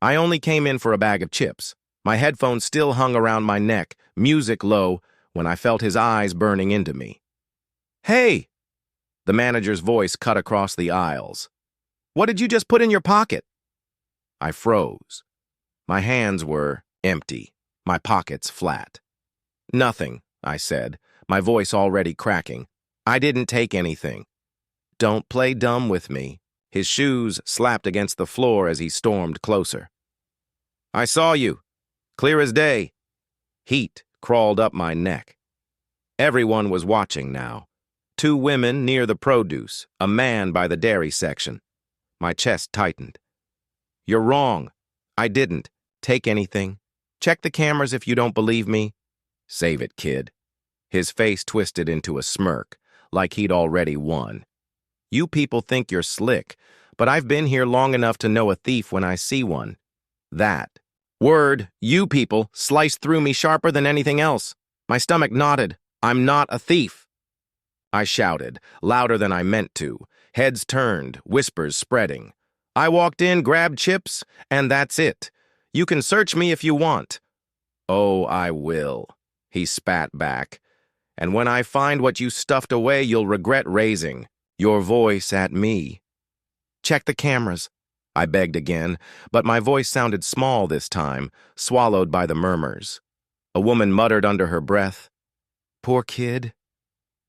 I only came in for a bag of chips. My headphones still hung around my neck, music low, when I felt his eyes burning into me. Hey! The manager's voice cut across the aisles. What did you just put in your pocket? I froze. My hands were empty, my pockets flat. Nothing, I said, my voice already cracking. I didn't take anything. Don't play dumb with me. His shoes slapped against the floor as he stormed closer. I saw you. Clear as day. Heat crawled up my neck. Everyone was watching now. 2 women near the produce, a man by the dairy section. My chest tightened. You're wrong. I didn't take anything. Check the cameras if you don't believe me. Save it, kid. His face twisted into a smirk, like he'd already won. You people think you're slick, but I've been here long enough to know a thief when I see one. That word, you people, sliced through me sharper than anything else. My stomach knotted. I'm not a thief. I shouted, louder than I meant to. Heads turned, whispers spreading. I walked in, grabbed chips, and that's it. You can search me if you want. Oh, I will, he spat back. And when I find what you stuffed away, you'll regret raising your voice at me. Check the cameras, I begged again, but my voice sounded small this time, swallowed by the murmurs. A woman muttered under her breath, Poor kid.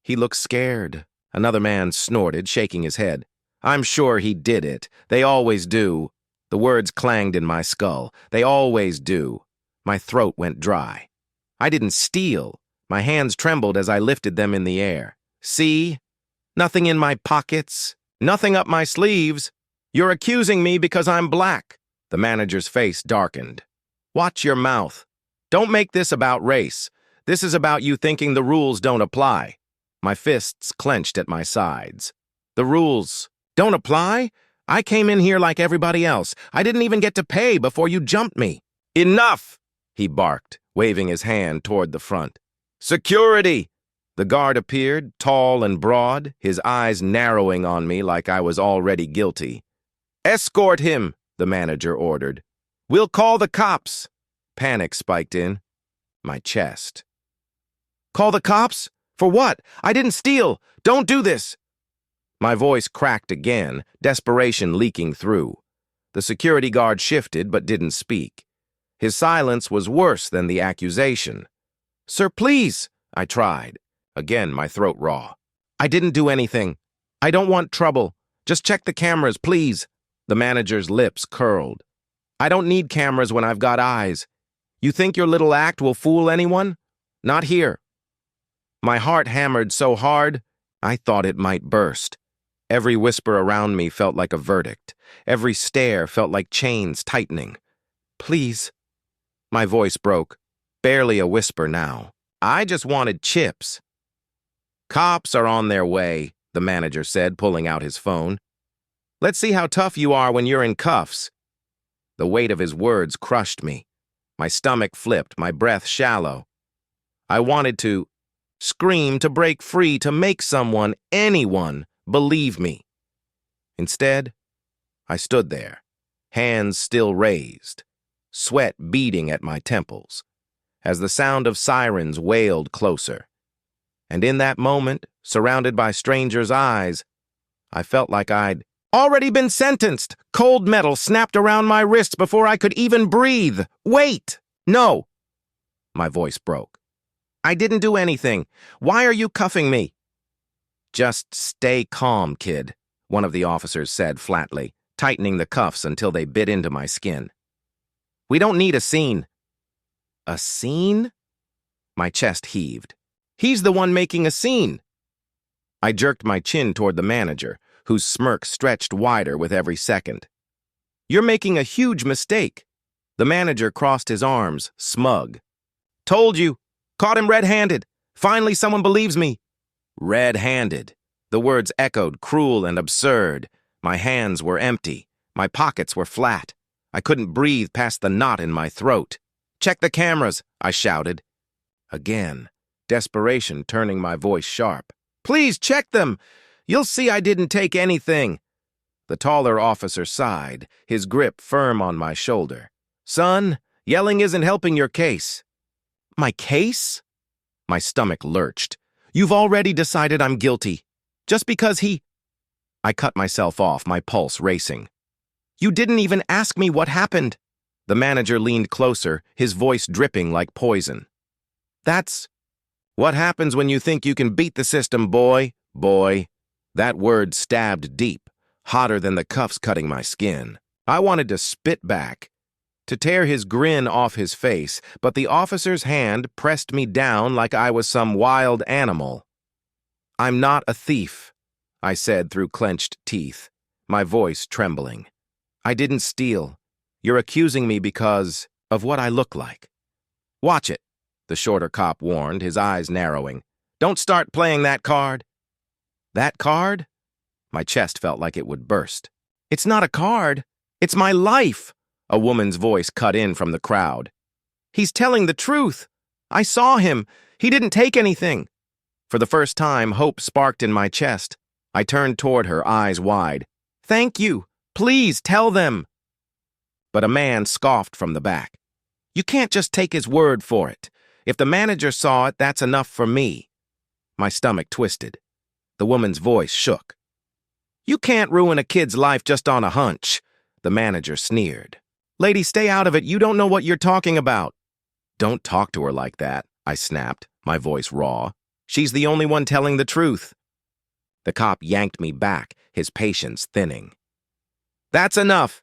He looked scared. Another man snorted, shaking his head. I'm sure he did it. They always do. The words clanged in my skull. They always do. My throat went dry. I didn't steal. My hands trembled as I lifted them in the air. See? Nothing in my pockets. Nothing up my sleeves. You're accusing me because I'm black. The manager's face darkened. Watch your mouth. Don't make this about race. This is about you thinking the rules don't apply. My fists clenched at my sides. The rules don't apply? I came in here like everybody else. I didn't even get to pay before you jumped me. Enough! He barked, waving his hand toward the front. Security! The guard appeared, tall and broad, his eyes narrowing on me like I was already guilty. Escort him, the manager ordered. We'll call the cops. Panic spiked in my chest. Call the cops? For what? I didn't steal. Don't do this. My voice cracked again, desperation leaking through. The security guard shifted but didn't speak. His silence was worse than the accusation. Sir, please, I tried. Again, my throat raw. I didn't do anything. I don't want trouble. Just check the cameras, please. The manager's lips curled. I don't need cameras when I've got eyes. You think your little act will fool anyone? Not here. My heart hammered so hard, I thought it might burst. Every whisper around me felt like a verdict. Every stare felt like chains tightening. Please. My voice broke. Barely a whisper now. I just wanted chips. Cops are on their way, the manager said, pulling out his phone. Let's see how tough you are when you're in cuffs. The weight of his words crushed me. My stomach flipped, my breath shallow. I wanted to scream, to break free, to make someone, anyone, believe me. Instead, I stood there, hands still raised, sweat beading at my temples, as the sound of sirens wailed closer. And in that moment, surrounded by strangers' eyes, I felt like I'd already been sentenced. Cold metal snapped around my wrists before I could even breathe. Wait! No! My voice broke. I didn't do anything. Why are you cuffing me? Just stay calm, kid, one of the officers said flatly, tightening the cuffs until they bit into my skin. We don't need a scene. A scene? My chest heaved. He's the one making a scene. I jerked my chin toward the manager, whose smirk stretched wider with every second. You're making a huge mistake. The manager crossed his arms, smug. Told you. Caught him red-handed. Finally someone believes me. Red-handed. The words echoed, cruel and absurd. My hands were empty. My pockets were flat. I couldn't breathe past the knot in my throat. Check the cameras, I shouted. Again, desperation turning my voice sharp. Please check them. You'll see I didn't take anything. The taller officer sighed, his grip firm on my shoulder. Son, yelling isn't helping your case. My case? My stomach lurched. You've already decided I'm guilty. Just because he... I cut myself off, my pulse racing. You didn't even ask me what happened. The manager leaned closer, his voice dripping like poison. That's what happens when you think you can beat the system, boy. That word stabbed deep, hotter than the cuffs cutting my skin. I wanted to spit back, to tear his grin off his face, but the officer's hand pressed me down like I was some wild animal. I'm not a thief, I said through clenched teeth, my voice trembling. I didn't steal. You're accusing me because of what I look like. Watch it, the shorter cop warned, his eyes narrowing. Don't start playing that card. That card? My chest felt like it would burst. It's not a card. It's my life, a woman's voice cut in from the crowd. He's telling the truth. I saw him. He didn't take anything. For the first time, hope sparked in my chest. I turned toward her, eyes wide. Thank you. Please tell them. But a man scoffed from the back. You can't just take his word for it. If the manager saw it, that's enough for me. My stomach twisted. The woman's voice shook. You can't ruin a kid's life just on a hunch, the manager sneered. Lady, stay out of it. You don't know what you're talking about. Don't talk to her like that, I snapped, my voice raw. She's the only one telling the truth. The cop yanked me back, his patience thinning. That's enough.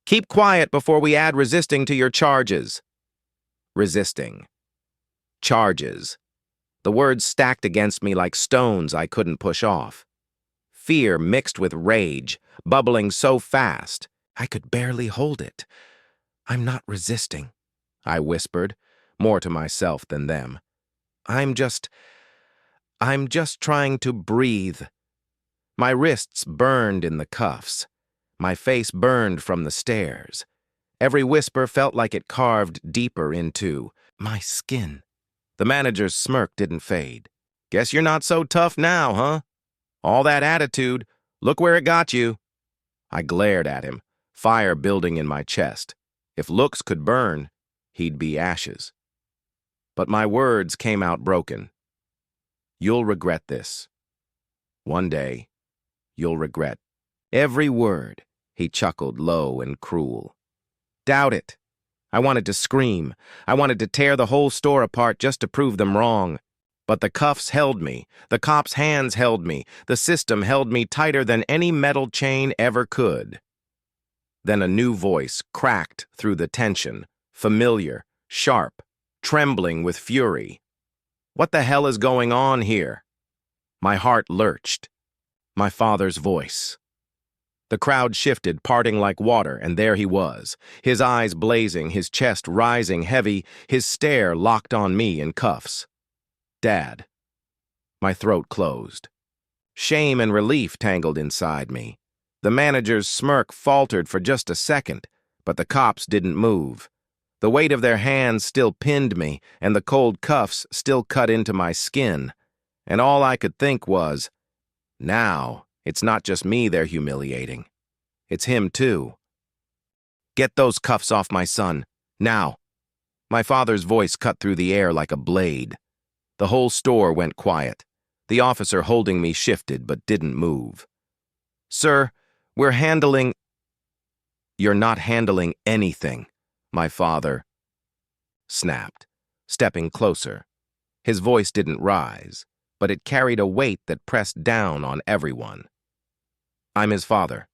Keep quiet before we add resisting to your charges. Resisting. Charges. The words stacked against me like stones I couldn't push off. Fear mixed with rage, bubbling so fast, I could barely hold it. I'm not resisting, I whispered, more to myself than them. I'm just trying to breathe. My wrists burned in the cuffs. My face burned from the stares. Every whisper felt like it carved deeper into my skin. The manager's smirk didn't fade. Guess you're not so tough now, huh? All that attitude, look where it got you. I glared at him, fire building in my chest. If looks could burn, he'd be ashes. But my words came out broken. You'll regret this. One day, you'll regret every word, he chuckled low and cruel. Doubt it. I wanted to scream. I wanted to tear the whole store apart just to prove them wrong. But the cuffs held me. The cops' hands held me. The system held me tighter than any metal chain ever could. Then a new voice cracked through the tension, familiar, sharp, trembling with fury. What the hell is going on here? My heart lurched. My father's voice. The crowd shifted, parting like water, and there he was, his eyes blazing, his chest rising heavy, his stare locked on me in cuffs. Dad. My throat closed. Shame and relief tangled inside me. The manager's smirk faltered for just a second, but the cops didn't move. The weight of their hands still pinned me, and the cold cuffs still cut into my skin. And all I could think was, now, it's not just me they're humiliating. It's him, too. Get those cuffs off my son, now. My father's voice cut through the air like a blade. The whole store went quiet. The officer holding me shifted but didn't move. Sir, we're handling... You're not handling anything, my father snapped, stepping closer. His voice didn't rise, but it carried a weight that pressed down on everyone. I'm his father,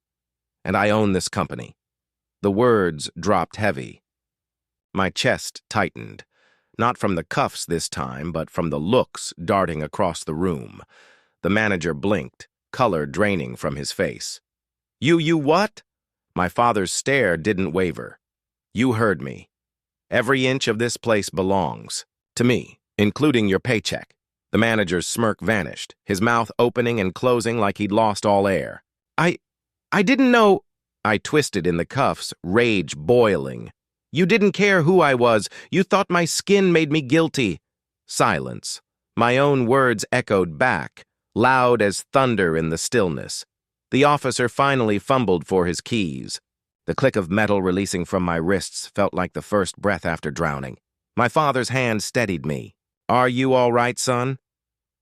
and I own this company. The words dropped heavy. My chest tightened, not from the cuffs this time, but from the looks darting across the room. The manager blinked, color draining from his face. You what? My father's stare didn't waver. You heard me. Every inch of this place belongs to me, including your paycheck. The manager's smirk vanished, his mouth opening and closing like he'd lost all air. I didn't know... I twisted in the cuffs, rage boiling. You didn't care who I was. You thought my skin made me guilty. Silence. My own words echoed back, loud as thunder in the stillness. The officer finally fumbled for his keys. The click of metal releasing from my wrists felt like the first breath after drowning. My father's hand steadied me. "Are you all right, son?"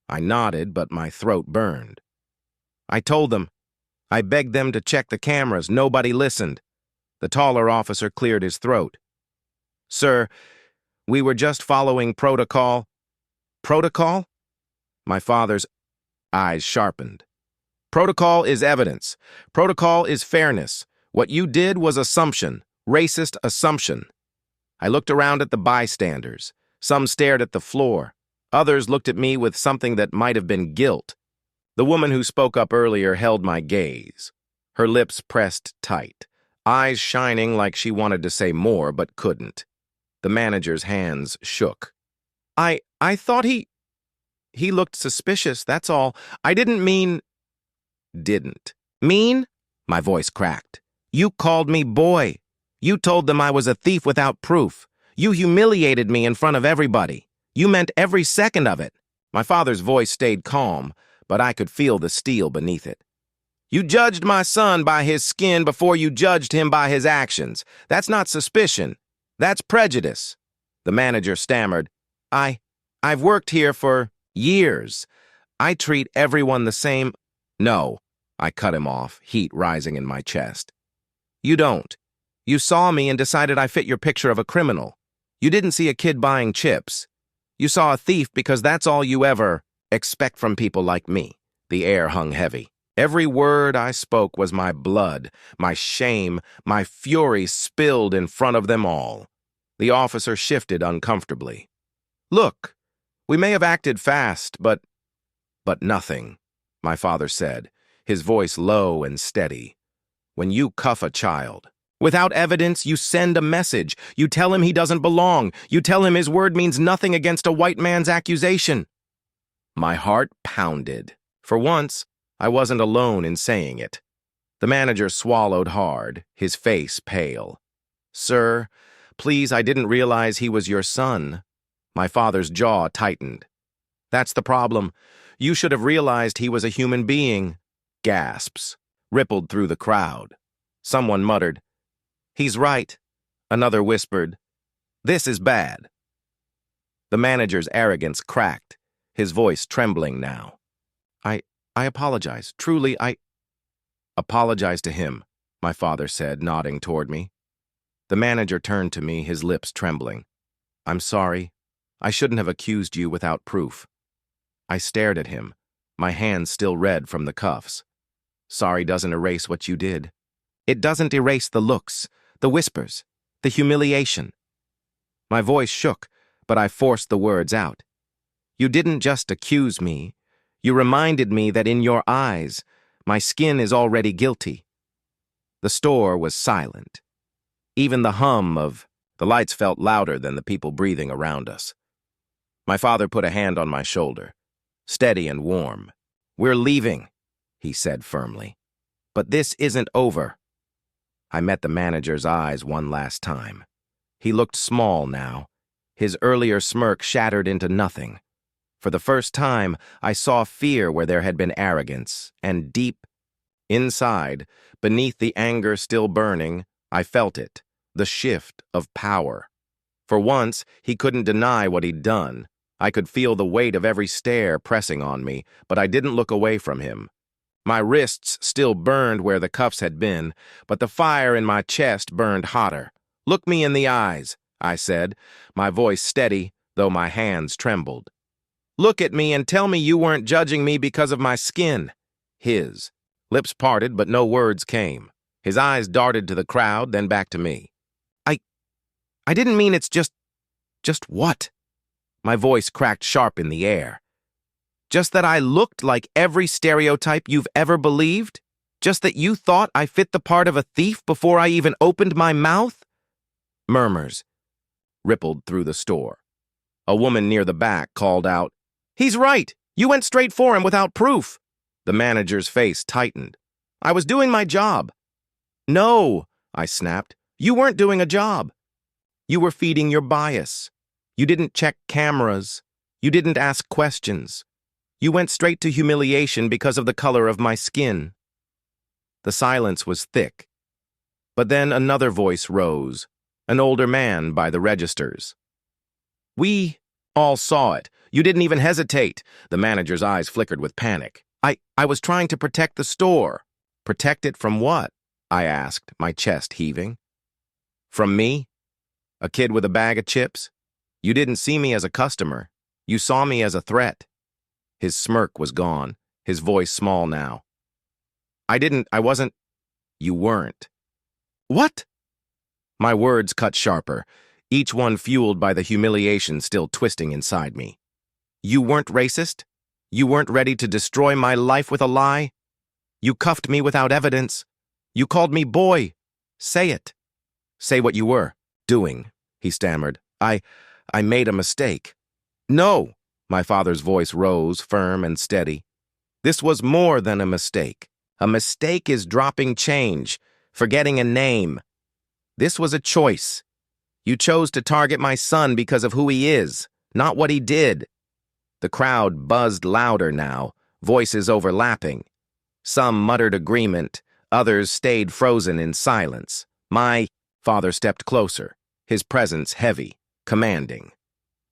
I nodded, but my throat burned. "I told them. I begged them to check the cameras. Nobody listened." The taller officer cleared his throat. "Sir, we were just following protocol." "Protocol?" My father's eyes sharpened. "Protocol is evidence. Protocol is fairness. What you did was assumption, racist assumption." I looked around at the bystanders. Some stared at the floor. Others looked at me with something that might have been guilt. The woman who spoke up earlier held my gaze. Her lips pressed tight, eyes shining like she wanted to say more but couldn't. The manager's hands shook. I thought he looked suspicious, that's all. I didn't mean..." "Didn't mean?" My voice cracked. "You called me boy. You told them I was a thief without proof. You humiliated me in front of everybody. You meant every second of it." My father's voice stayed calm, but I could feel the steel beneath it. "You judged my son by his skin before you judged him by his actions. That's not suspicion. That's prejudice." The manager stammered. I've worked here for years. I treat everyone the same." "No," I cut him off, heat rising in my chest. "You don't. You saw me and decided I fit your picture of a criminal. You didn't see a kid buying chips. You saw a thief because that's all you ever expect from people like me." The air hung heavy. Every word I spoke was my blood, my shame, my fury spilled in front of them all. The officer shifted uncomfortably. "Look, we may have acted fast, but nothing," my father said, his voice low and steady. "When you cuff a child, without evidence, you send a message. You tell him he doesn't belong. You tell him his word means nothing against a white man's accusation." My heart pounded. For once, I wasn't alone in saying it. The manager swallowed hard, his face pale. "Sir, please, I didn't realize he was your son." My father's jaw tightened. "That's the problem. You should have realized he was a human being." Gasps rippled through the crowd. Someone muttered, "He's right." Another whispered, "This is bad." The manager's arrogance cracked, his voice trembling now. I apologize. Truly, I..." "Apologize to him," my father said, nodding toward me. The manager turned to me, his lips trembling. "I'm sorry. I shouldn't have accused you without proof." I stared at him, my hands still red from the cuffs. "Sorry doesn't erase what you did. It doesn't erase the looks, the whispers, the humiliation." My voice shook, but I forced the words out. "You didn't just accuse me. You reminded me that in your eyes, my skin is already guilty." The store was silent. Even the hum of the lights felt louder than the people breathing around us. My father put a hand on my shoulder, steady and warm. "We're leaving," he said firmly. "But this isn't over." I met the manager's eyes one last time. He looked small now, his earlier smirk shattered into nothing. For the first time, I saw fear where there had been arrogance, and deep inside, beneath the anger still burning, I felt it, the shift of power. For once, he couldn't deny what he'd done. I could feel the weight of every stare pressing on me, but I didn't look away from him. My wrists still burned where the cuffs had been, but the fire in my chest burned hotter. "Look me in the eyes," I said, my voice steady, though my hands trembled. "Look at me and tell me you weren't judging me because of my skin." His lips parted, but no words came. His eyes darted to the crowd, then back to me. I didn't mean it's just what?" My voice cracked sharp in the air. "Just that I looked like every stereotype you've ever believed? Just that you thought I fit the part of a thief before I even opened my mouth?" Murmurs rippled through the store. A woman near the back called out, "He's right! You went straight for him without proof!" The manager's face tightened. "I was doing my job." "No," I snapped. "You weren't doing a job. You were feeding your bias. You didn't check cameras. You didn't ask questions. You went straight to humiliation because of the color of my skin." The silence was thick. But then another voice rose, an older man by the registers. "We all saw it. You didn't even hesitate." The manager's eyes flickered with panic. I was trying to protect the store." "Protect it from what?" I asked, my chest heaving. "From me? A kid with a bag of chips? You didn't see me as a customer. You saw me as a threat." His smirk was gone, his voice small now. I wasn't." "You weren't." "What?" My words cut sharper, each one fueled by the humiliation still twisting inside me. "You weren't racist? You weren't ready to destroy my life with a lie? You cuffed me without evidence. You called me boy. Say it. Say what you were doing," he stammered. I made a mistake." "No," my father's voice rose, firm and steady. "This was more than a mistake. A mistake is dropping change, forgetting a name. This was a choice. You chose to target my son because of who he is, not what he did." The crowd buzzed louder now, voices overlapping. Some muttered agreement, others stayed frozen in silence. My father stepped closer, his presence heavy, commanding.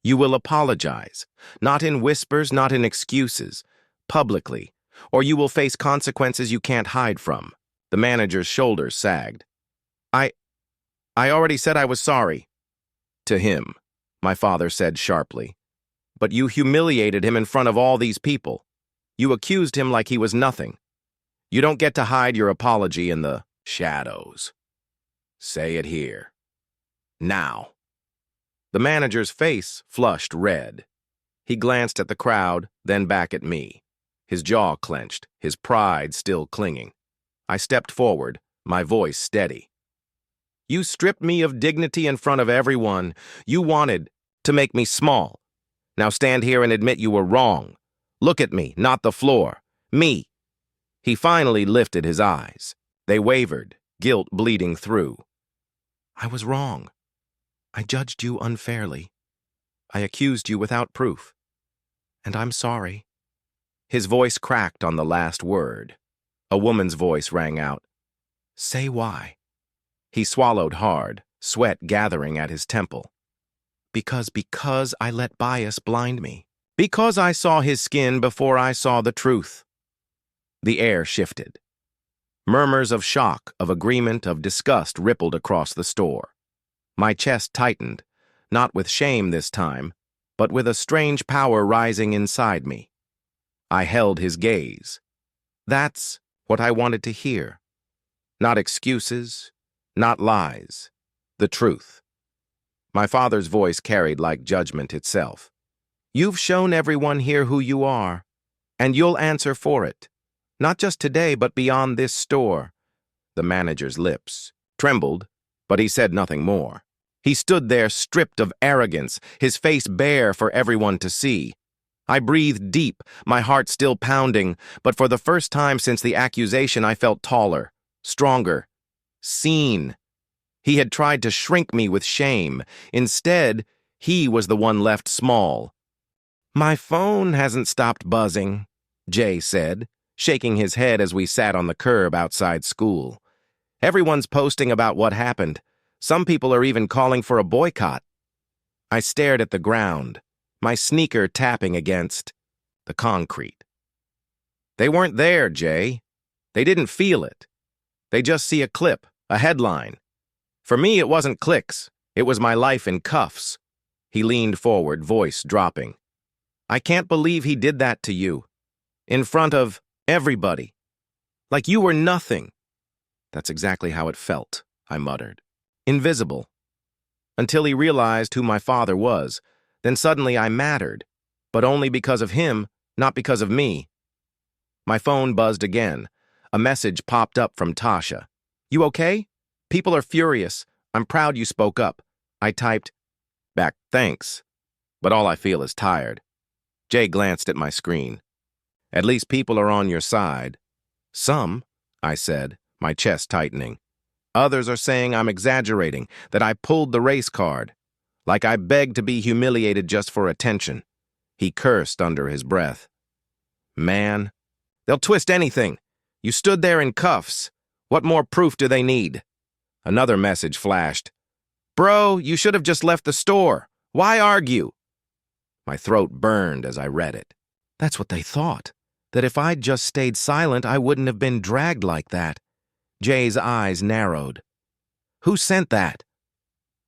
"You will apologize, not in whispers, not in excuses, publicly, or you will face consequences you can't hide from." The manager's shoulders sagged. I already said I was sorry." "To him," my father said sharply. "But you humiliated him in front of all these people. You accused him like he was nothing. You don't get to hide your apology in the shadows. Say it here. Now." The manager's face flushed red. He glanced at the crowd, then back at me. His jaw clenched, his pride still clinging. I stepped forward, my voice steady. "You stripped me of dignity in front of everyone. You wanted to make me small. Now stand here and admit you were wrong. Look at me, not the floor. Me." He finally lifted his eyes. They wavered, guilt bleeding through. "I was wrong. I judged you unfairly. I accused you without proof. And I'm sorry." His voice cracked on the last word. A woman's voice rang out. "Say why." He swallowed hard, sweat gathering at his temple. Because I let bias blind me. Because I saw his skin before I saw the truth." The air shifted. Murmurs of shock, of agreement, of disgust rippled across the store. My chest tightened, not with shame this time, but with a strange power rising inside me. I held his gaze. That's what I wanted to hear. Not excuses, not lies, the truth. My father's voice carried like judgment itself. "You've shown everyone here who you are, and you'll answer for it. Not just today, but beyond this store." The manager's lips trembled, but he said nothing more. He stood there stripped of arrogance, his face bare for everyone to see. I breathed deep, my heart still pounding, but for the first time since the accusation I felt taller, stronger, seen. He had tried to shrink me with shame. Instead, he was the one left small. "My phone hasn't stopped buzzing," Jay said, shaking his head as we sat on the curb outside school. "Everyone's posting about what happened. Some people are even calling for a boycott." I stared at the ground, my sneaker tapping against the concrete. "They weren't there, Jay. They didn't feel it. They just see a clip, a headline. For me, it wasn't clicks. It was my life in cuffs." He leaned forward, voice dropping. "I can't believe he did that to you. In front of everybody. Like you were nothing." "That's exactly how it felt," I muttered. "Invisible. Until he realized who my father was. Then suddenly I mattered. But only because of him, not because of me." My phone buzzed again. A message popped up from Tasha. "You okay? People are furious. I'm proud you spoke up." I typed back, "Thanks. But all I feel is tired." Jay glanced at my screen. "At least people are on your side." "Some," I said, my chest tightening. "Others are saying I'm exaggerating, that I pulled the race card. Like I begged to be humiliated just for attention." He cursed under his breath. "Man, they'll twist anything. You stood there in cuffs. What more proof do they need? Another message flashed. Bro, you should have just left the store. Why argue? My throat burned as I read it. That's what they thought. That if I'd just stayed silent, I wouldn't have been dragged like that. Jay's eyes narrowed. Who sent that?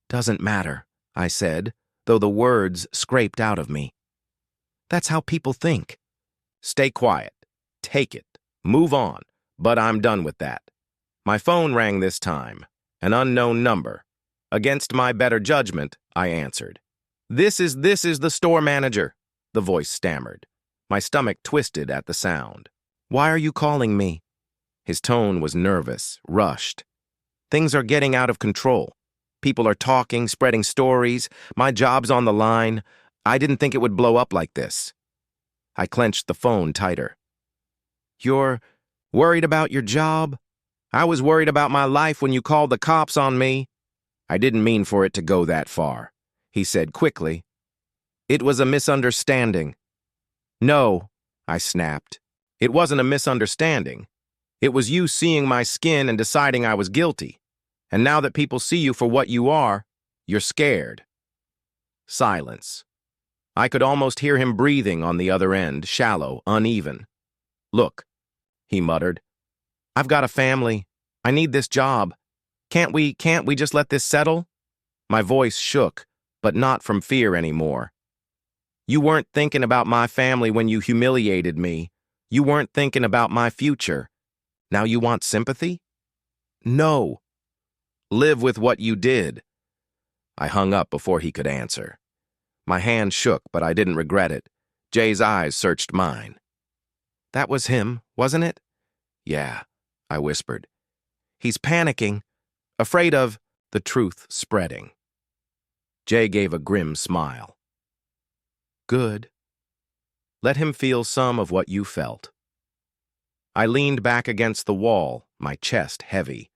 Doesn't matter, I said, though the words scraped out of me. That's how people think. Stay quiet. Take it. Move on. But I'm done with that. My phone rang this time. An unknown number. Against my better judgment, I answered. This is the store manager, the voice stammered. My stomach twisted at the sound. Why are you calling me? His tone was nervous, rushed. Things are getting out of control. People are talking, spreading stories. My job's on the line. I didn't think it would blow up like this. I clenched the phone tighter. You're worried about your job? I was worried about my life when you called the cops on me. I didn't mean for it to go that far, he said quickly. It was a misunderstanding. No, I snapped. It wasn't a misunderstanding. It was you seeing my skin and deciding I was guilty. And now that people see you for what you are, you're scared. Silence. I could almost hear him breathing on the other end, shallow, uneven. Look, he muttered. I've got a family. I need this job. Can't we just let this settle? My voice shook, but not from fear anymore. You weren't thinking about my family when you humiliated me. You weren't thinking about my future. Now you want sympathy? No. Live with what you did. I hung up before he could answer. My hand shook, but I didn't regret it. Jay's eyes searched mine. That was him, wasn't it? Yeah, I whispered. He's panicking, afraid of the truth spreading. Jay gave a grim smile. Good. Let him feel some of what you felt. I leaned back against the wall, my chest heavy.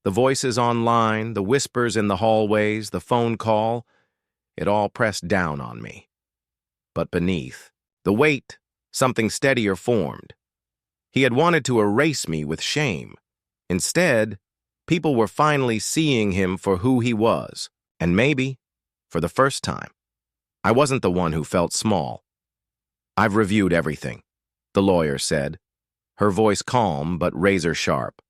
The voices online, the whispers in the hallways, the phone call, it all pressed down on me. But beneath, the weight, something steadier formed. He had wanted to erase me with shame. Instead, people were finally seeing him for who he was, and maybe, for the first time. I wasn't the one who felt small. I've reviewed everything, the lawyer said, her voice calm but razor sharp.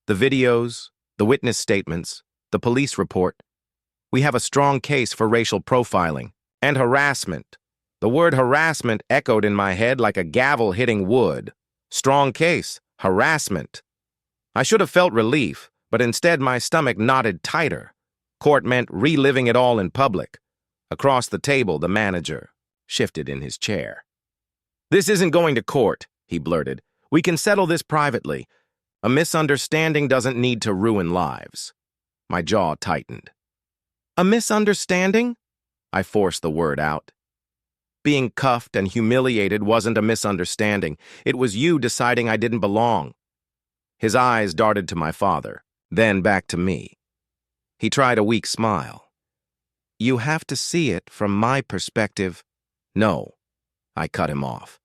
The videos, the witness statements, the police report. We have a strong case for racial profiling and harassment. The word harassment echoed in my head like a gavel hitting wood. Strong case, harassment. I should have felt relief, but instead my stomach knotted tighter. Court meant reliving it all in public. Across the table, the manager shifted in his chair. This isn't going to court, he blurted. We can settle this privately. A misunderstanding doesn't need to ruin lives. My jaw tightened. A misunderstanding? I forced the word out. Being cuffed and humiliated wasn't a misunderstanding. It was you deciding I didn't belong. His eyes darted to my father, then back to me. He tried a weak smile. You have to see it from my perspective. No, I cut him off.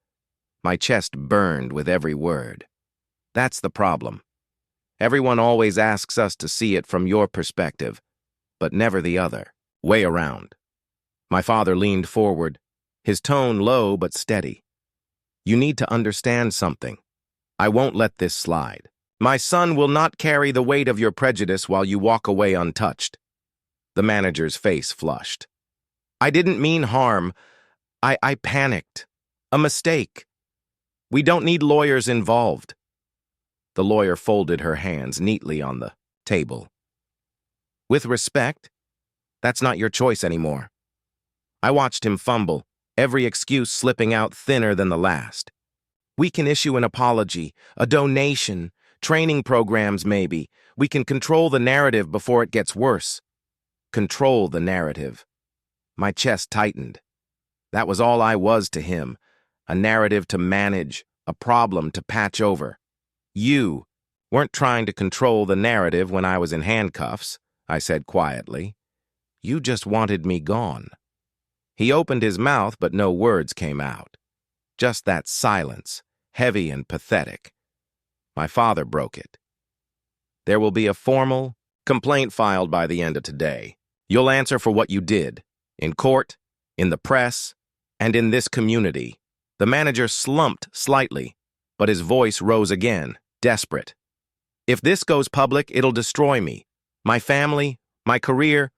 My chest burned with every word. That's the problem. Everyone always asks us to see it from your perspective, but never the other, way around. My father leaned forward, his tone low but steady. You need to understand something. I won't let this slide. My son will not carry the weight of your prejudice while you walk away untouched. The manager's face flushed. I didn't mean harm. I panicked. A mistake. We don't need lawyers involved. The lawyer folded her hands neatly on the table. With respect, that's not your choice anymore. I watched him fumble, every excuse slipping out thinner than the last. We can issue an apology, a donation, training programs maybe. We can control the narrative before it gets worse. Control the narrative. My chest tightened. That was all I was to him, a narrative to manage, a problem to patch over. You weren't trying to control the narrative when I was in handcuffs, I said quietly. You just wanted me gone. He opened his mouth, but no words came out. Just that silence, heavy and pathetic. My father broke it. There will be a formal complaint filed by the end of today. You'll answer for what you did, in court, in the press, and in this community. The manager slumped slightly, but his voice rose again, desperate. If this goes public, it'll destroy me, my family, my career.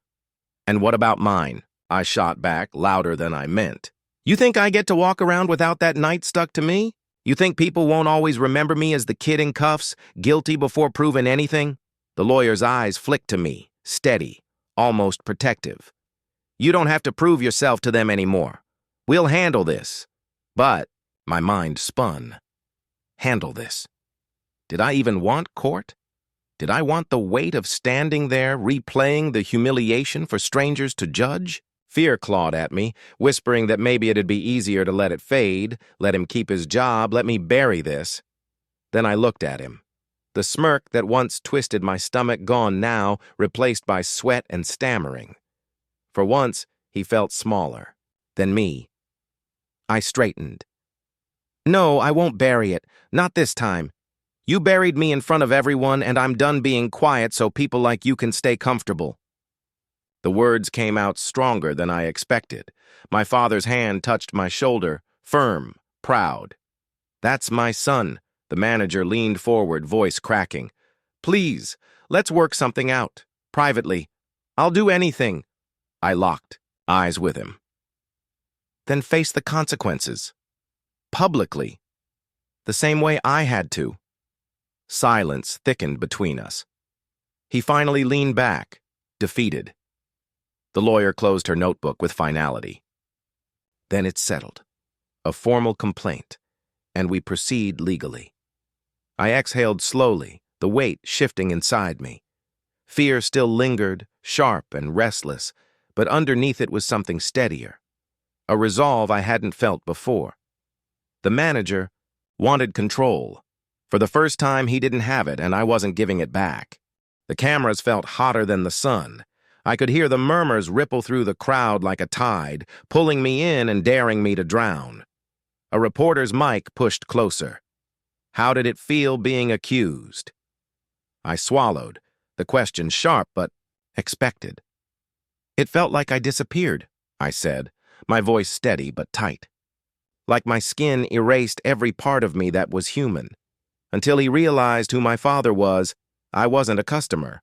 And what about mine? I shot back, louder than I meant. You think I get to walk around without that night stuck to me? You think people won't always remember me as the kid in cuffs, guilty before proven anything? The lawyer's eyes flicked to me, steady, almost protective. You don't have to prove yourself to them anymore. We'll handle this. But my mind spun. Handle this. Did I even want court? Did I want the weight of standing there, replaying the humiliation for strangers to judge? Fear clawed at me, whispering that maybe it'd be easier to let it fade, let him keep his job, let me bury this. Then I looked at him. The smirk that once twisted my stomach gone now, replaced by sweat and stammering. For once, he felt smaller than me. I straightened. No, I won't bury it. Not this time. You buried me in front of everyone, and I'm done being quiet so people like you can stay comfortable. The words came out stronger than I expected. My father's hand touched my shoulder, firm, proud. That's my son. The manager leaned forward, voice cracking. Please, let's work something out. Privately. I'll do anything. I locked eyes with him. Then face the consequences. Publicly. The same way I had to. Silence thickened between us. He finally leaned back, defeated. The lawyer closed her notebook with finality. Then it's settled. A formal complaint, and we proceed legally. I exhaled slowly, the weight shifting inside me. Fear still lingered, sharp and restless, but underneath it was something steadier. A resolve I hadn't felt before. The manager wanted control. For the first time, he didn't have it, and I wasn't giving it back. The cameras felt hotter than the sun. I could hear the murmurs ripple through the crowd like a tide, pulling me in and daring me to drown. A reporter's mic pushed closer. How did it feel being accused? I swallowed, the question sharp but expected. It felt like I disappeared, I said, my voice steady but tight. Like my skin erased every part of me that was human. Until he realized who my father was, I wasn't a customer.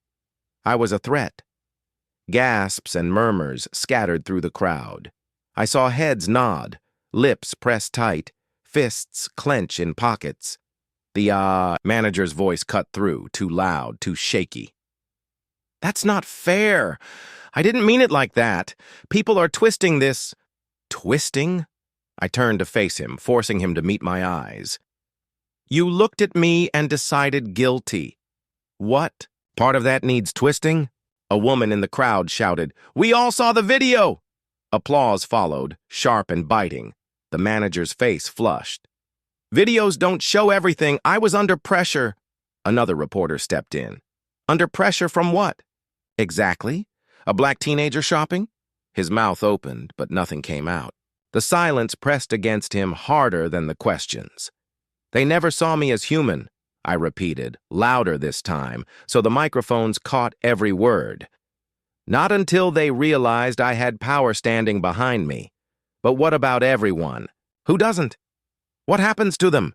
I was a threat. Gasps and murmurs scattered through the crowd. I saw heads nod, lips pressed tight, fists clench in pockets. The manager's voice cut through, too loud, too shaky. That's not fair. I didn't mean it like that. People are twisting this. Twisting? I turned to face him, forcing him to meet my eyes. You looked at me and decided guilty. What? Part of that needs twisting? A woman in the crowd shouted, We all saw the video! Applause followed, sharp and biting. The manager's face flushed. Videos don't show everything. I was under pressure. Another reporter stepped in. Under pressure from what? Exactly. A black teenager shopping? His mouth opened, but nothing came out. The silence pressed against him harder than the questions. They never saw me as human, I repeated, louder this time, so the microphones caught every word. Not until they realized I had power standing behind me. But what about everyone? Who doesn't? What happens to them?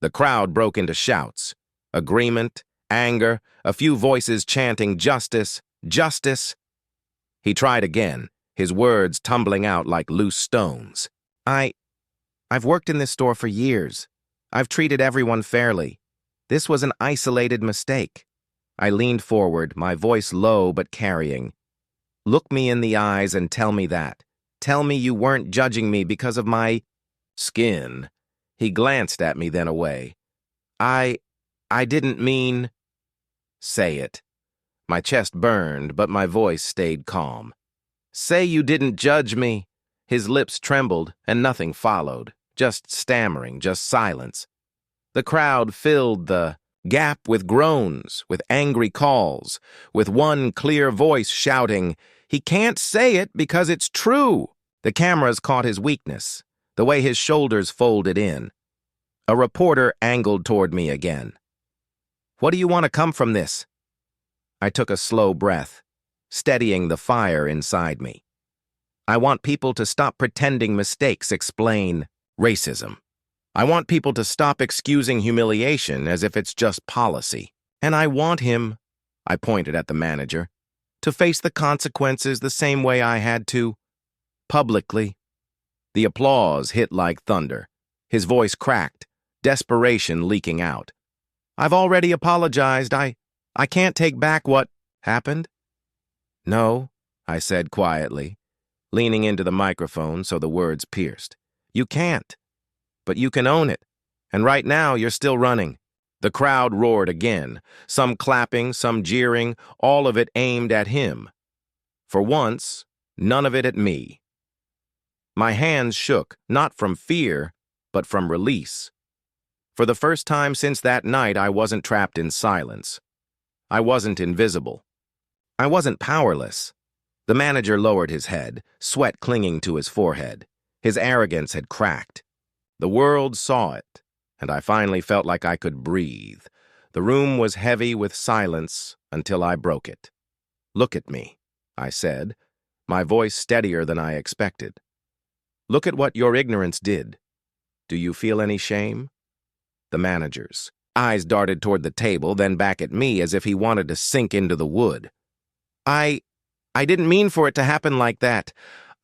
The crowd broke into shouts. Agreement, anger, a few voices chanting justice, justice. He tried again, his words tumbling out like loose stones. I've worked in this store for years. I've treated everyone fairly. This was an isolated mistake. I leaned forward, my voice low but carrying. Look me in the eyes and tell me that. Tell me you weren't judging me because of my skin. He glanced at me, then away. I didn't mean... Say it. My chest burned, but my voice stayed calm. Say you didn't judge me. His lips trembled, and nothing followed. Just stammering, just silence. The crowd filled the gap with groans, with angry calls, with one clear voice shouting, He can't say it because it's true. The cameras caught his weakness, the way his shoulders folded in. A reporter angled toward me again. What do you want to come from this? I took a slow breath, steadying the fire inside me. I want people to stop pretending mistakes explain racism. I want people to stop excusing humiliation as if it's just policy. And I want him, I pointed at the manager, to face the consequences the same way I had to, publicly. The applause hit like thunder. His voice cracked, desperation leaking out. I've already apologized. I can't take back what happened. No, I said quietly, leaning into the microphone so the words pierced. You can't, but you can own it. And right now, you're still running. The crowd roared again, some clapping, some jeering, all of it aimed at him. For once, none of it at me. My hands shook, not from fear, but from release. For the first time since that night, I wasn't trapped in silence. I wasn't invisible. I wasn't powerless. The manager lowered his head, sweat clinging to his forehead. His arrogance had cracked. The world saw it, and I finally felt like I could breathe. The room was heavy with silence until I broke it. Look at me, I said, my voice steadier than I expected. Look at what your ignorance did. Do you feel any shame? The manager's eyes darted toward the table, then back at me as if he wanted to sink into the wood. I didn't mean for it to happen like that.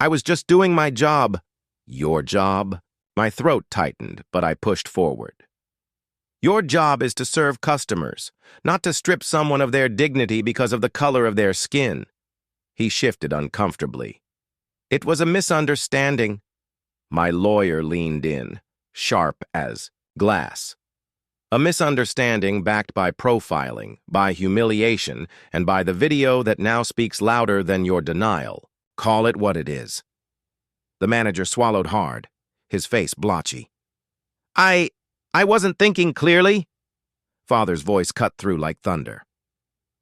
I was just doing my job. Your job? My throat tightened, but I pushed forward. Your job is to serve customers, not to strip someone of their dignity because of the color of their skin. He shifted uncomfortably. It was a misunderstanding. My lawyer leaned in, sharp as glass. A misunderstanding backed by profiling, by humiliation, and by the video that now speaks louder than your denial. Call it what it is. The manager swallowed hard, his face blotchy. I wasn't thinking clearly. Father's voice cut through like thunder.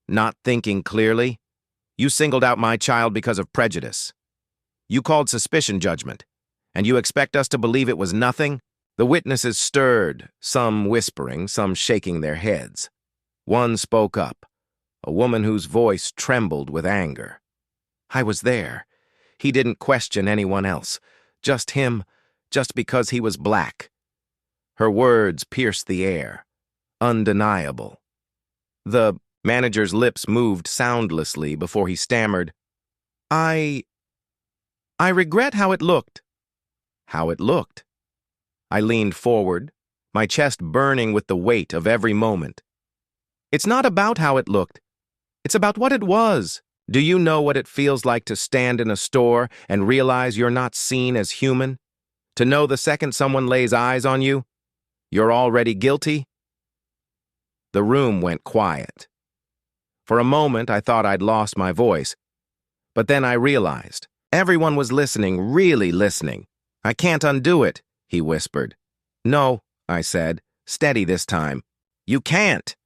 Not thinking clearly? You singled out my child because of prejudice. You called suspicion judgment, and you expect us to believe it was nothing? The witnesses stirred, some whispering, some shaking their heads. One spoke up, a woman whose voice trembled with anger. I was there. He didn't question anyone else, just him, just because he was black. Her words pierced the air, undeniable. The manager's lips moved soundlessly before he stammered, I regret how it looked. How it looked? I leaned forward, my chest burning with the weight of every moment. It's not about how it looked. It's about what it was. Do you know what it feels like to stand in a store and realize you're not seen as human? To know the second someone lays eyes on you, you're already guilty? The room went quiet. For a moment, I thought I'd lost my voice. But then I realized everyone was listening, really listening. I can't undo it, he whispered. No, I said, steady this time. You can't.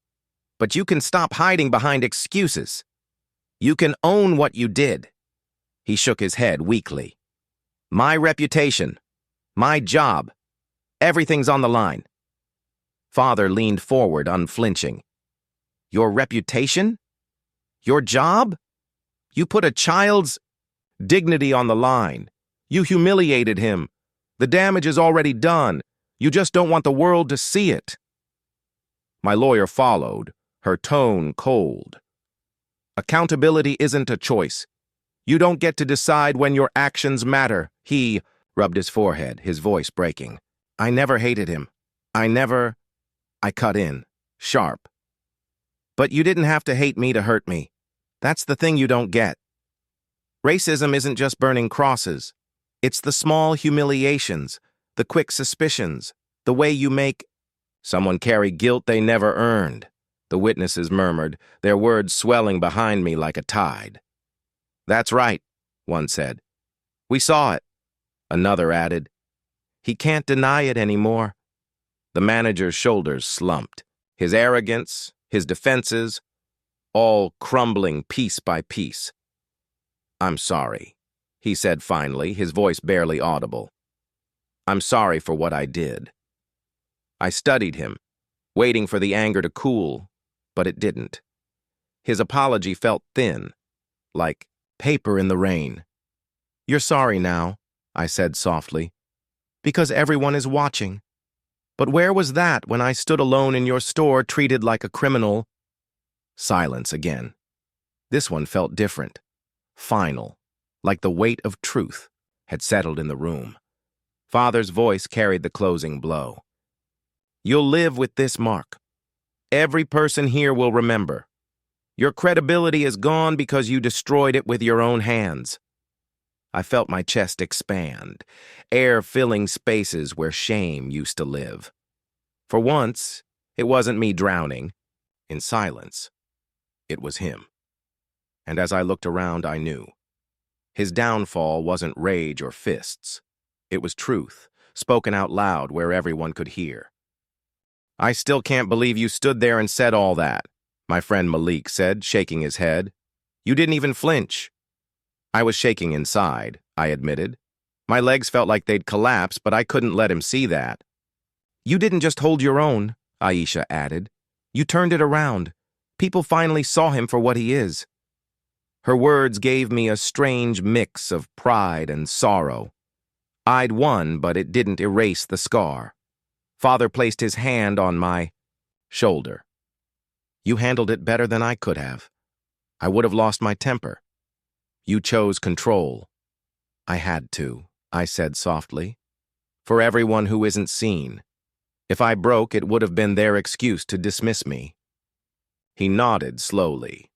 But you can stop hiding behind excuses. You can own what you did. He shook his head weakly. My reputation, my job, everything's on the line. Father leaned forward, unflinching. Your reputation? Your job? You put a child's dignity on the line. You humiliated him. The damage is already done. You just don't want the world to see it. My lawyer followed, her tone cold. Accountability isn't a choice. You don't get to decide when your actions matter. He rubbed his forehead, his voice breaking. I never hated him. I cut in, sharp. But you didn't have to hate me to hurt me. That's the thing you don't get. Racism isn't just burning crosses. It's the small humiliations, the quick suspicions, the way you make someone carry guilt they never earned, the witnesses murmured, their words swelling behind me like a tide. That's right, one said. We saw it, another added. He can't deny it anymore. The manager's shoulders slumped, his arrogance, his defenses, all crumbling piece by piece. I'm sorry, he said finally, his voice barely audible. I'm sorry for what I did. I studied him, waiting for the anger to cool, but it didn't. His apology felt thin, like paper in the rain. "You're sorry now," I said softly, "because everyone is watching. But where was that when I stood alone in your store treated like a criminal?" Silence again. This one felt different, final, like the weight of truth had settled in the room. Father's voice carried the closing blow. "You'll live with this mark. Every person here will remember. Your credibility is gone because you destroyed it with your own hands." I felt my chest expand, air filling spaces where shame used to live. For once, it wasn't me drowning in silence. It was him. And as I looked around, I knew. His downfall wasn't rage or fists. It was truth, spoken out loud where everyone could hear. "I still can't believe you stood there and said all that," my friend Malik said, shaking his head. "You didn't even flinch." I was shaking inside, I admitted. My legs felt like they'd collapse, but I couldn't let him see that. "You didn't just hold your own," Aisha added. "You turned it around. People finally saw him for what he is." Her words gave me a strange mix of pride and sorrow. I'd won, but it didn't erase the scar. Father placed his hand on my shoulder. "You handled it better than I could have. I would have lost my temper. You chose control." "I had to," I said softly. "For everyone who isn't seen. If I broke, it would have been their excuse to dismiss me." He nodded slowly.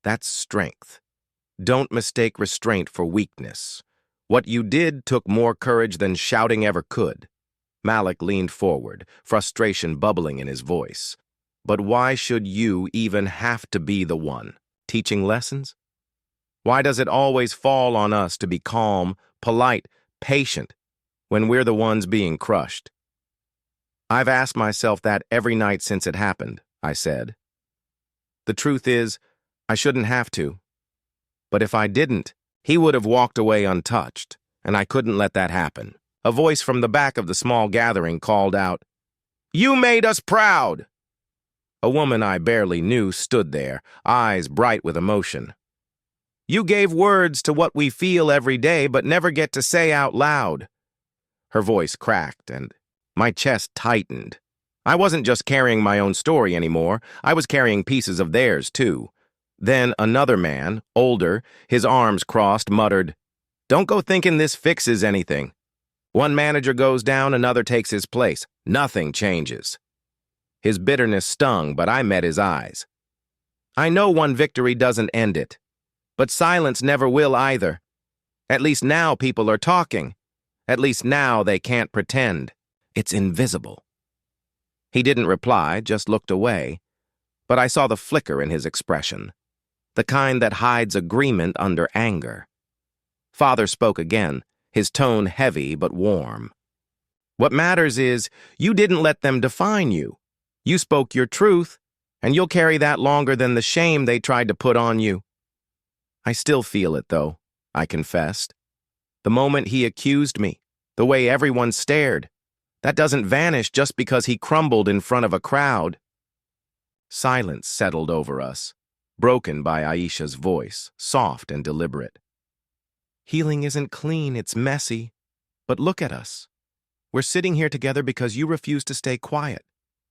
"That's strength. Don't mistake restraint for weakness. What you did took more courage than shouting ever could." Malik leaned forward, frustration bubbling in his voice. "But why should you even have to be the one teaching lessons? Why does it always fall on us to be calm, polite, patient, when we're the ones being crushed?" "I've asked myself that every night since it happened," I said. "The truth is, I shouldn't have to. But if I didn't, he would have walked away untouched, and I couldn't let that happen." A voice from the back of the small gathering called out, "You made us proud!" A woman I barely knew stood there, eyes bright with emotion. "You gave words to what we feel every day but never get to say out loud." Her voice cracked, and my chest tightened. I wasn't just carrying my own story anymore, I was carrying pieces of theirs, too. Then another man, older, his arms crossed, muttered, "Don't go thinking this fixes anything. One manager goes down, another takes his place. Nothing changes." His bitterness stung, but I met his eyes. "I know one victory doesn't end it, but silence never will either. At least now people are talking. At least now they can't pretend. It's invisible." He didn't reply, just looked away, but I saw the flicker in his expression, the kind that hides agreement under anger. Father spoke again, his tone heavy but warm. "What matters is, you didn't let them define you. You spoke your truth, and you'll carry that longer than the shame they tried to put on you." "I still feel it, though," I confessed. "The moment he accused me, the way everyone stared, that doesn't vanish just because he crumbled in front of a crowd." Silence settled over us, broken by Aisha's voice, soft and deliberate. "Healing isn't clean, it's messy. But look at us. We're sitting here together because you refuse to stay quiet.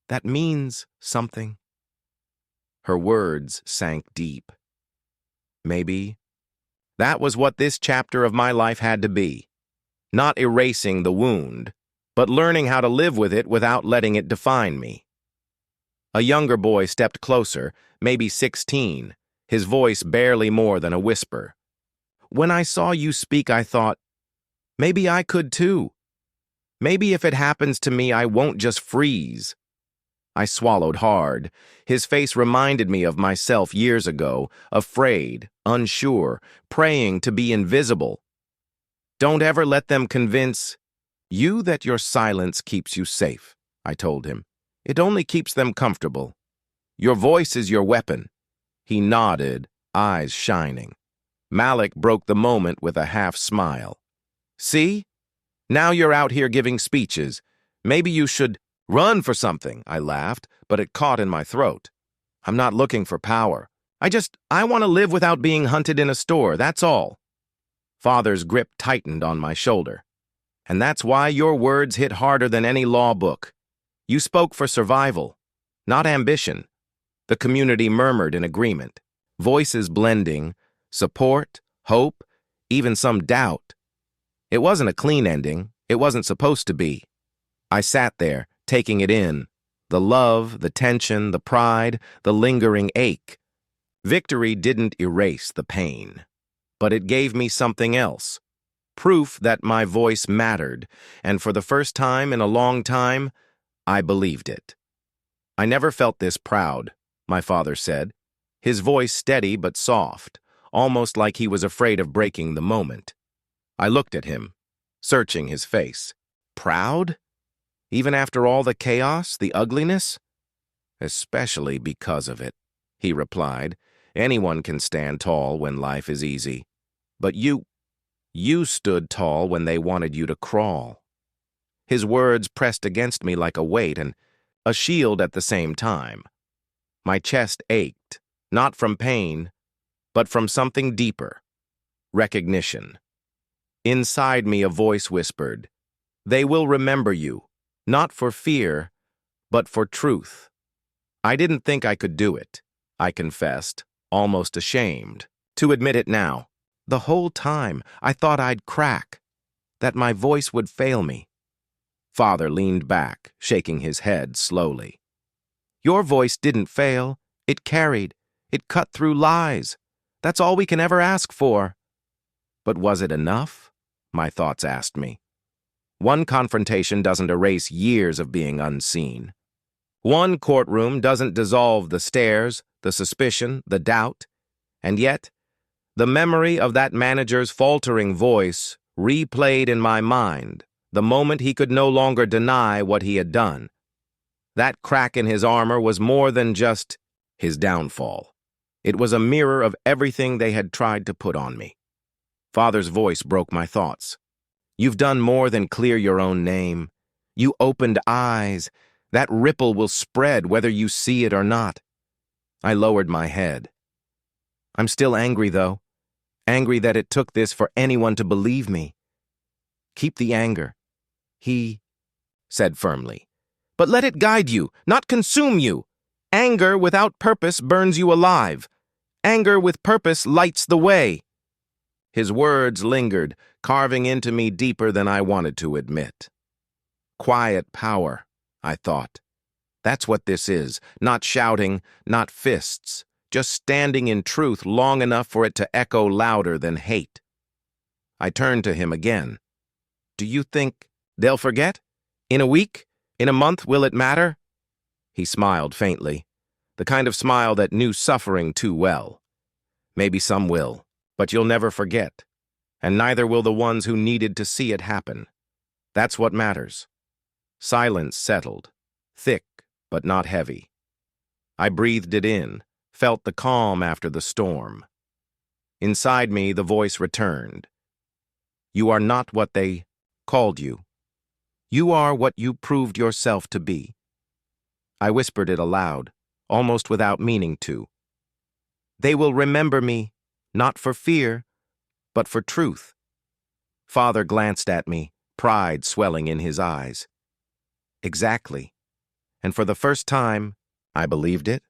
That means something." Her words sank deep. Maybe that was what this chapter of my life had to be. Not erasing the wound, but learning how to live with it without letting it define me. A younger boy stepped closer, maybe 16, his voice barely more than a whisper. "When I saw you speak, I thought, maybe I could too. Maybe if it happens to me, I won't just freeze." I swallowed hard. His face reminded me of myself years ago, afraid, unsure, praying to be invisible. "Don't ever let them convince you that your silence keeps you safe," I told him. "It only keeps them comfortable. Your voice is your weapon." He nodded, eyes shining. Malik broke the moment with a half smile. "See? Now you're out here giving speeches. Maybe you should run for something," I laughed, but it caught in my throat. I'm not looking for power. I want to live without being hunted in a store, that's all. Father's grip tightened on my shoulder. And that's why your words hit harder than any law book. You spoke for survival, not ambition. The community murmured in agreement, voices blending, support, hope, even some doubt. It wasn't a clean ending. It wasn't supposed to be. I sat there, taking it in. The love, the tension, the pride, the lingering ache. Victory didn't erase the pain, but it gave me something else. Proof that my voice mattered, and for the first time in a long time, I believed it. I never felt this proud, my father said, his voice steady but soft, almost like he was afraid of breaking the moment. I looked at him, searching his face. Proud? Even after all the chaos, the ugliness? Especially because of it, he replied. Anyone can stand tall when life is easy. But you stood tall when they wanted you to crawl. His words pressed against me like a weight and a shield at the same time. My chest ached, not from pain, but from something deeper. Recognition. Inside me a voice whispered, "They will remember you, not for fear, but for truth." I didn't think I could do it, I confessed, almost ashamed to admit it now. The whole time, I thought I'd crack, that my voice would fail me. Father leaned back, shaking his head slowly. Your voice didn't fail. It carried. It cut through lies. That's all we can ever ask for. But was it enough? My thoughts asked me. One confrontation doesn't erase years of being unseen. One courtroom doesn't dissolve the stares, the suspicion, the doubt. And yet, the memory of that manager's faltering voice replayed in my mind the moment he could no longer deny what he had done. That crack in his armor was more than just his downfall. It was a mirror of everything they had tried to put on me. Father's voice broke my thoughts. You've done more than clear your own name. You opened eyes. That ripple will spread whether you see it or not. I lowered my head. I'm still angry, though. Angry that it took this for anyone to believe me. Keep the anger, he said firmly. But let it guide you, not consume you. Anger without purpose burns you alive. Anger with purpose lights the way. His words lingered, carving into me deeper than I wanted to admit. Quiet power, I thought. That's what this is, not shouting, not fists, just standing in truth long enough for it to echo louder than hate. I turned to him again. Do you think they'll forget? In a week? In a month, will it matter? He smiled faintly, the kind of smile that knew suffering too well. Maybe some will, but you'll never forget, and neither will the ones who needed to see it happen. That's what matters. Silence settled, thick but not heavy. I breathed it in, felt the calm after the storm. Inside me, the voice returned. You are not what they called you. You are what you proved yourself to be. I whispered it aloud, almost without meaning to. They will remember me, not for fear, but for truth. Father glanced at me, pride swelling in his eyes. Exactly. And for the first time, I believed it.